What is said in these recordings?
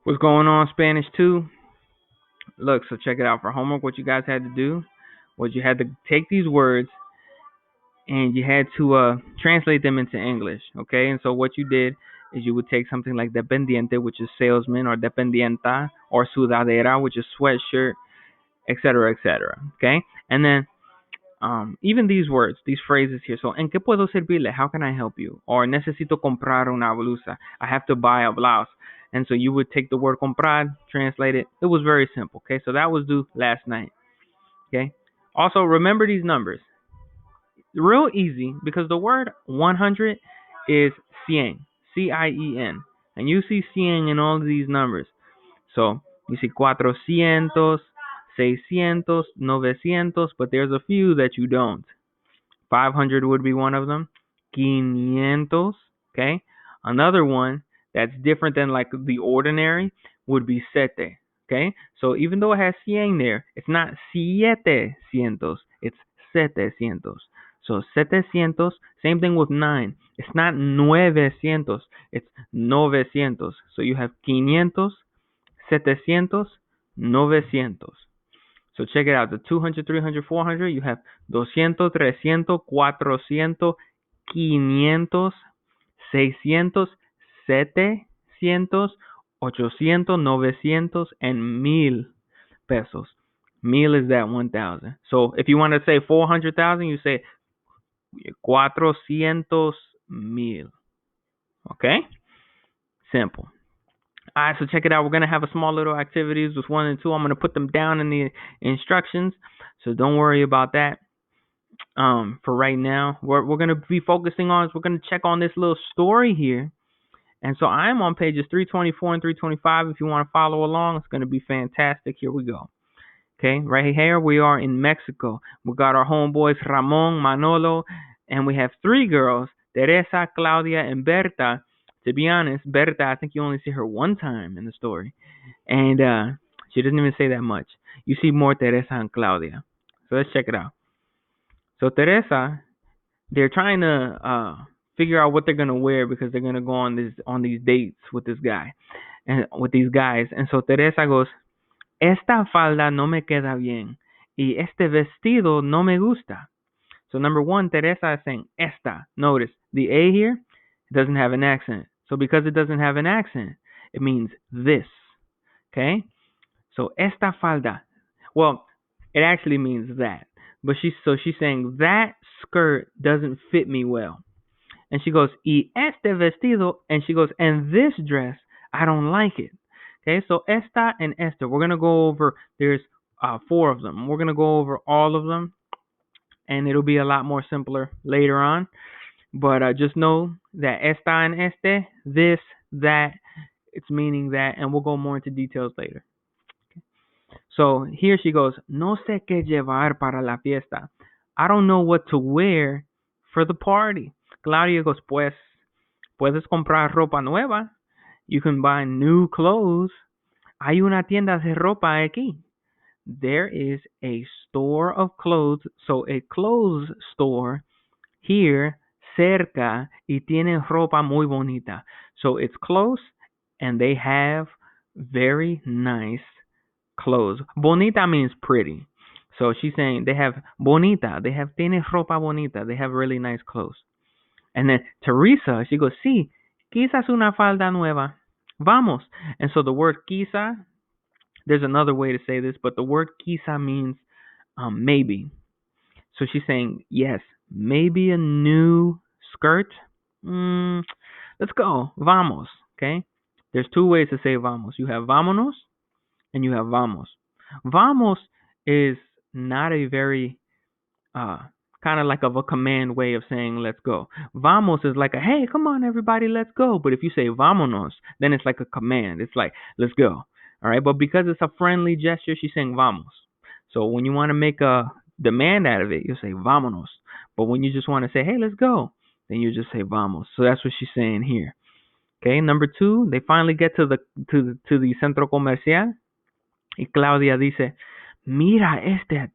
What's going on, Spanish 2? Look, so check it out. For homework, what you guys had to do was you had to take these words and you had to translate them into English, okay? And so what you did is you would take something like dependiente, which is salesman, or dependienta, or sudadera, which is sweatshirt, etc., etc., okay? And then even these words, these phrases here. So, ¿en qué puedo servirle? How can I help you? Or necesito comprar una blusa. I have to buy a blouse. And so you would take the word comprar, translate it. It was very simple. Okay, so that was due last night. Okay. Also, remember these numbers. Real easy because the word 100 is cien, C-I-E-N. And you see cien in all of these numbers. So you see cuatrocientos, seiscientos, novecientos, but there's a few that you don't. 500 would be one of them. Quinientos. Okay. Another one that's different than like the ordinary would be sete. Okay. So even though it has cien there, it's not sietecientos. It's setecientos. So setecientos. Same thing with 9. It's not nuevecientos. It's novecientos. So you have quinientos, setecientos, novecientos. So check it out. The 200, 300, 400, you have 200, 300, 400, 500, 600, 700, 800, 900, and 1000 pesos. 1000 is that 1000. So if you want to say 400,000, you say 400,000. Okay? Simple. All right, so check it out. We're going to have a small little activities with 1 and 2. I'm going to put them down in the instructions, so don't worry about that. For right now, what we're going to be focusing on is we're going to check on this little story here. And so I'm on pages 324 and 325. If you want to follow along, it's going to be fantastic. Here we go. Okay, right here we are in Mexico. We got our homeboys Ramon, Manolo, and we have 3 girls, Teresa, Claudia, and Berta. To be honest, Berta, I think you only see her one time in the story. And she doesn't even say that much. You see more Teresa and Claudia. So let's check it out. So Teresa, they're trying to figure out what they're gonna wear because they're gonna go on these dates with this guy and with these guys. And so Teresa goes, "Esta falda no me queda bien y este vestido no me gusta." So number one, Teresa is saying esta. Notice the A here doesn't have an accent. So because it doesn't have an accent, it means this. Okay? So esta falda. Well, it actually means that. But she's saying that skirt doesn't fit me well. And she goes, y este vestido, and she goes, and this dress, I don't like it. Okay, so esta and esta, we're gonna go over. There's 4 of them. We're gonna go over all of them, and it'll be a lot more simpler later on. But just know that esta and este, this, that, it's meaning that, and we'll go more into details later. So here she goes, no sé qué llevar para la fiesta. I don't know what to wear for the party. Claudia goes, pues, puedes comprar ropa nueva. You can buy new clothes. Hay una tienda de ropa aquí. There is a store of clothes, so a clothes store here cerca y tienen ropa muy bonita. So it's close and they have very nice clothes. Bonita means pretty. So she's saying they have bonita, tienen ropa bonita, they have really nice clothes. And then Teresa, she goes, sí, quizás una falda nueva. Vamos. And so the word quizá, there's another way to say this, but the word quizá means maybe. So she's saying, yes, maybe a new skirt. Let's go. Vamos. Okay? There's 2 ways to say vamos. You have vámonos and you have vamos. Vamos is not a very kind of like of a command way of saying let's go. Vamos is like a hey, come on everybody, let's go. But if you say vámonos, then it's like a command. It's like let's go. All right, but because it's a friendly gesture, she's saying vamos. So when you want to make a demand out of it, you say vámonos. But when you just want to say hey, let's go, then you just say vamos. So that's what she's saying here. Okay, number 2, they finally get to the centro comercial. Y Claudia dice, mira esta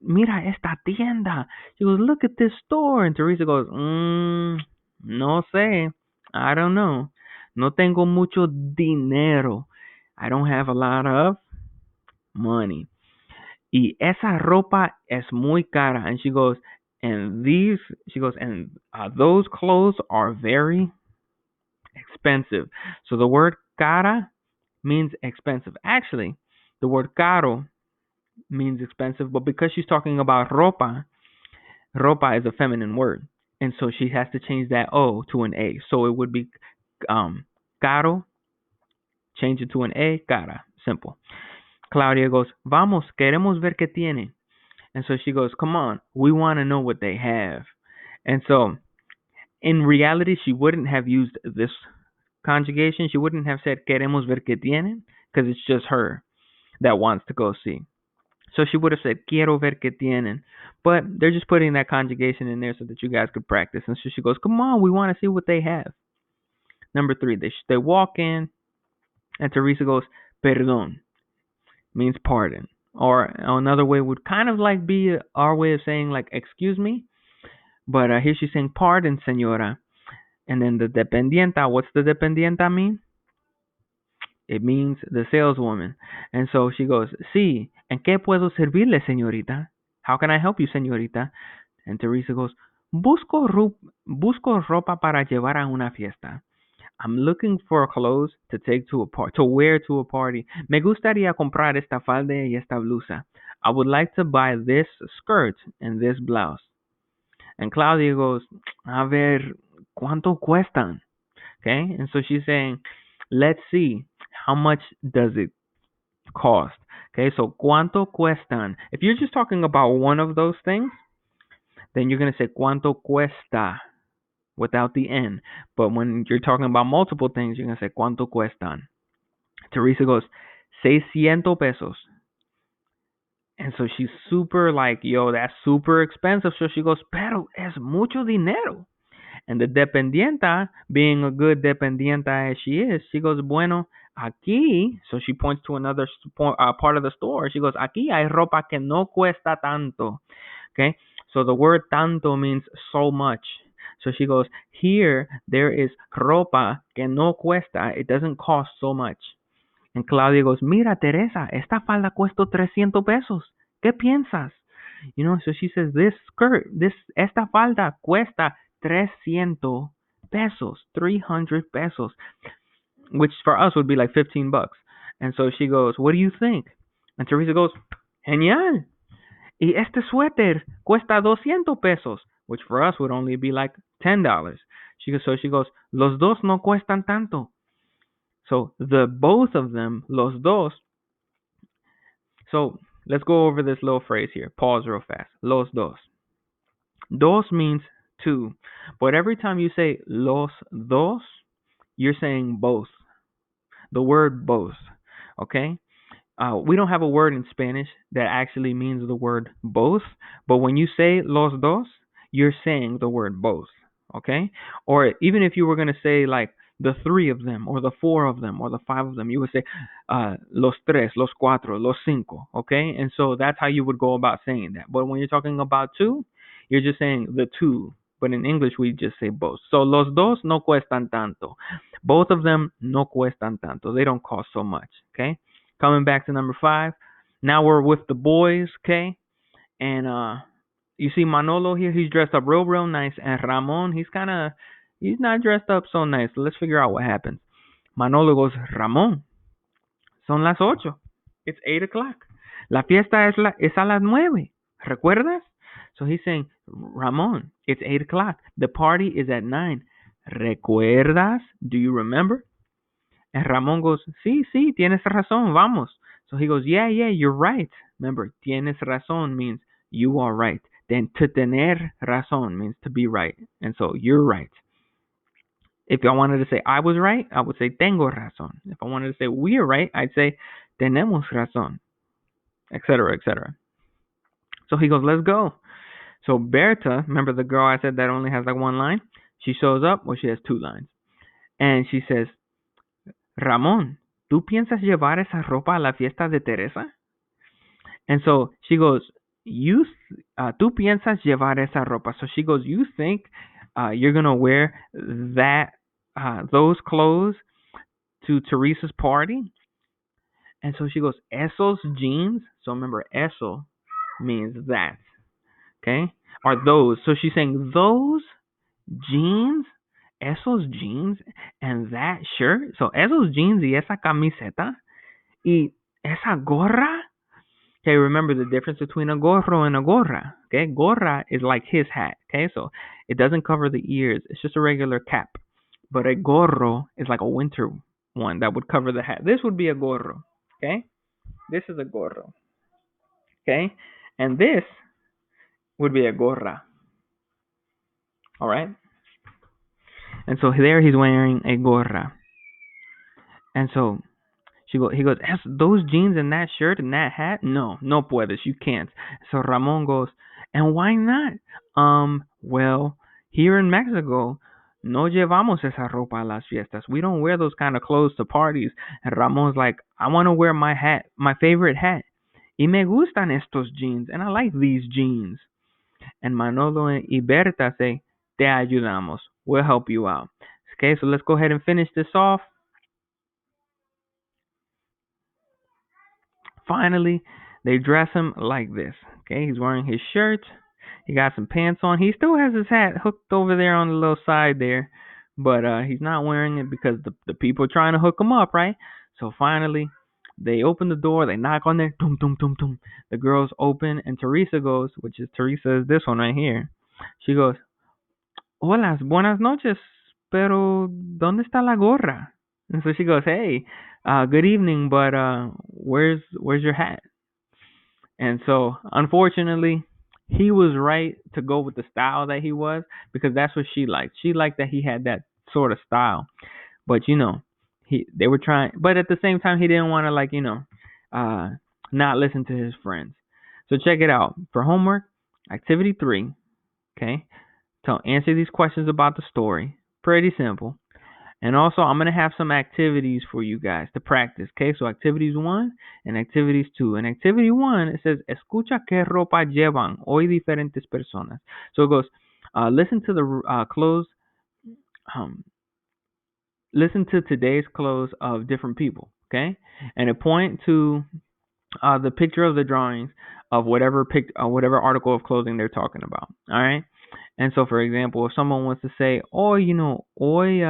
tienda. She goes, look at this store. And Teresa goes, no sé. I don't know. No tengo mucho dinero. I don't have a lot of money. Y esa ropa es muy cara. And she goes, and those clothes are very expensive. So the word cara means expensive. Actually, the word caro means expensive, but because she's talking about ropa, ropa is a feminine word. And so she has to change that O to an A. So it would be caro, change it to an A, cara. Simple. Claudia goes, vamos, queremos ver qué tiene. And so she goes, come on, we want to know what they have. And so in reality, she wouldn't have used this conjugation. She wouldn't have said queremos ver qué tienen because it's just her that wants to go see. So she would have said quiero ver qué tienen. But they're just putting that conjugation in there so that you guys could practice. And so she goes, come on, we want to see what they have. Number 3, they walk in, and Teresa goes, perdón, means pardon. Or another way would kind of like be our way of saying like excuse me, but here she's saying pardon, señora. And then the dependienta, what's the dependienta mean? It means the saleswoman. And so she goes, sí, ¿en qué puedo servirle, señorita? How can I help you, señorita? And Teresa goes, busco ropa para llevar a una fiesta. I'm looking for clothes to take to wear to a party. Me gustaría comprar esta falda y esta blusa. I would like to buy this skirt and this blouse. And Claudia goes, a ver, ¿cuánto cuestan? Okay, and so she's saying, let's see, how much does it cost? Okay, so ¿cuánto cuestan? If you're just talking about one of those things, then you're going to say ¿cuánto cuesta? Without the N. But when you're talking about multiple things, you're going to say ¿cuánto cuestan? Teresa goes, 600 pesos. And so she's super like, yo, that's super expensive. So she goes, pero es mucho dinero. And the dependienta, being a good dependienta as she goes, bueno, aquí, so she points to another part of the store. She goes, aquí hay ropa que no cuesta tanto. Okay, so the word tanto means so much. So she goes, here there is ropa que no cuesta. It doesn't cost so much. And Claudia goes, mira, Teresa, esta falda cuesta 300 pesos. ¿Qué piensas? You know, so she says, this skirt, esta falda cuesta 300 pesos, 300 pesos, which for us would be like 15 bucks. And so she goes, what do you think? And Teresa goes, genial. Y este suéter cuesta 200 pesos, which for us would only be like $10. She goes, los dos no cuestan tanto. So the both of them, los dos. So let's go over this little phrase here. Pause real fast. Los dos. Dos means two. But every time you say los dos, you're saying both. The word both. Okay? We don't have a word in Spanish that actually means the word both. But when you say los dos, you're saying the word both. Okay? Or even if you were going to say like the three of them, or the four of them, or the five of them, you would say los tres, los cuatro, los cinco. Okay? And so that's how you would go about saying that. But when you're talking about two, you're just saying the two. But in English, we just say both. So los dos no cuestan tanto. Both of them no cuestan tanto. They don't cost so much. Okay? Coming back to number 5. Now we're with the boys, okay? And you see Manolo here, he's dressed up real nice. And Ramon, he's not dressed up so nice. So let's figure out what happens. Manolo goes, Ramon, son las 8. It's 8 o'clock. La fiesta es a las 9. ¿Recuerdas? So he's saying, Ramon, it's 8 o'clock. The party is at 9. ¿Recuerdas? Do you remember? And Ramon goes, sí, tienes razón, vamos. So he goes, yeah, you're right. Remember, tienes razón means you are right. Then to tener razón means to be right. And so you're right. If I wanted to say I was right, I would say tengo razón. If I wanted to say we're right, I'd say tenemos razón, etc., etc. So he goes, let's go. So Berta, remember the girl I said that only has like one line? She shows up, well, she has 2 lines. And she says, Ramón, ¿tú piensas llevar esa ropa a la fiesta de Teresa? And so she goes, tú piensas llevar esa ropa. So she goes, you think you're going to wear those clothes to Teresa's party? And so she goes, esos jeans. So remember, eso means that. Okay? Are those. So she's saying those jeans, esos jeans, and that shirt. So esos jeans y esa camiseta y esa gorra. Okay, remember the difference between a gorro and a gorra. Okay, gorra is like his hat. Okay, so it doesn't cover the ears. It's just a regular cap. But a gorro is like a winter one that would cover the hat. This would be a gorro. Okay, this is a gorro. Okay, and this would be a gorra. All right, and so there he's wearing a gorra. And so he goes, those jeans and that shirt and that hat? No, no puedes, you can't. So Ramon goes, and why not? Well, here in Mexico, no llevamos esa ropa a las fiestas. We don't wear those kind of clothes to parties. And Ramon's like, I want to wear my hat, my favorite hat. Y me gustan estos jeans, and I like these jeans. And Manolo y Berta say, te ayudamos. We'll help you out. Okay, so let's go ahead and finish this off. Finally, they dress him like this. Okay, he's wearing his shirt. He got some pants on. He still has his hat hooked over there on the little side there, but he's not wearing it because the people are trying to hook him up, right? So finally, they open the door. They knock on there. Tum tum tum tum. The girls open, and Teresa goes, which is Teresa is this one right here. She goes, "Hola, buenas noches, pero ¿dónde está la gorra?" And so she goes, "Hey, good evening, but where's your hat?" And so, unfortunately, he was right to go with the style that he was because that's what she liked. She liked that he had that sort of style. But they were trying. But at the same time, he didn't want to uh, not listen to his friends. So check it out for homework. Activity 3. Okay, to answer these questions about the story. Pretty simple. And also, I'm going to have some activities for you guys to practice. Okay, so activities 1 and activities 2. In activity 1, it says, escucha qué ropa llevan hoy diferentes personas. So it goes, listen to the clothes, listen to today's clothes of different people. Okay, and it point to the picture of the drawings of whatever article of clothing they're talking about. All right. And so, for example, if someone wants to say, oh, hoy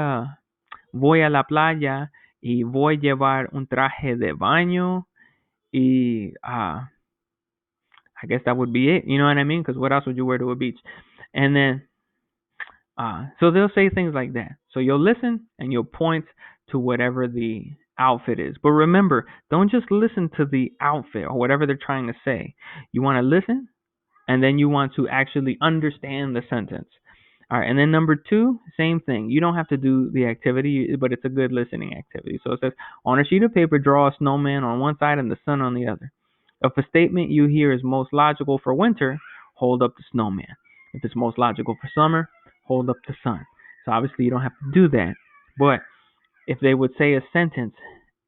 voy a la playa y voy a llevar un traje de baño y I guess that would be it. You know what I mean? Because what else would you wear to a beach? And then, so they'll say things like that. So you'll listen and you'll point to whatever the outfit is. But remember, don't just listen to the outfit or whatever they're trying to say. You want to listen and then you want to actually understand the sentence. All right, and then number 2, same thing. You don't have to do the activity, but it's a good listening activity. So it says, on a sheet of paper, draw a snowman on one side and the sun on the other. If a statement you hear is most logical for winter, hold up the snowman. If it's most logical for summer, hold up the sun. So obviously you don't have to do that. But if they would say a sentence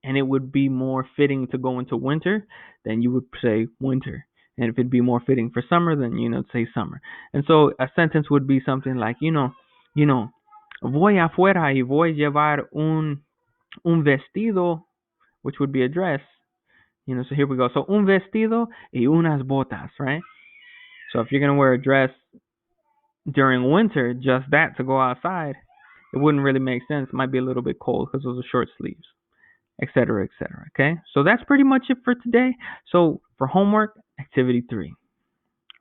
and it would be more fitting to go into winter, then you would say winter. And if it'd be more fitting for summer, then say summer. And so a sentence would be something like, voy afuera y voy a llevar un vestido, which would be a dress. So here we go. So un vestido y unas botas, right? So if you're gonna wear a dress during winter, just that to go outside, it wouldn't really make sense. It might be a little bit cold because those are short sleeves, etc., etc. Okay, so that's pretty much it for today. So for homework, activity 3.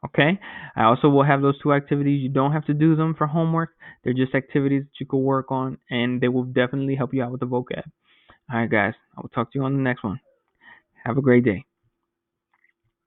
Okay, I also will have those 2 activities. You don't have to do them for homework. They're just activities that you can work on, and they will definitely help you out with the vocab. All right, guys, I will talk to you on the next one. Have a great day.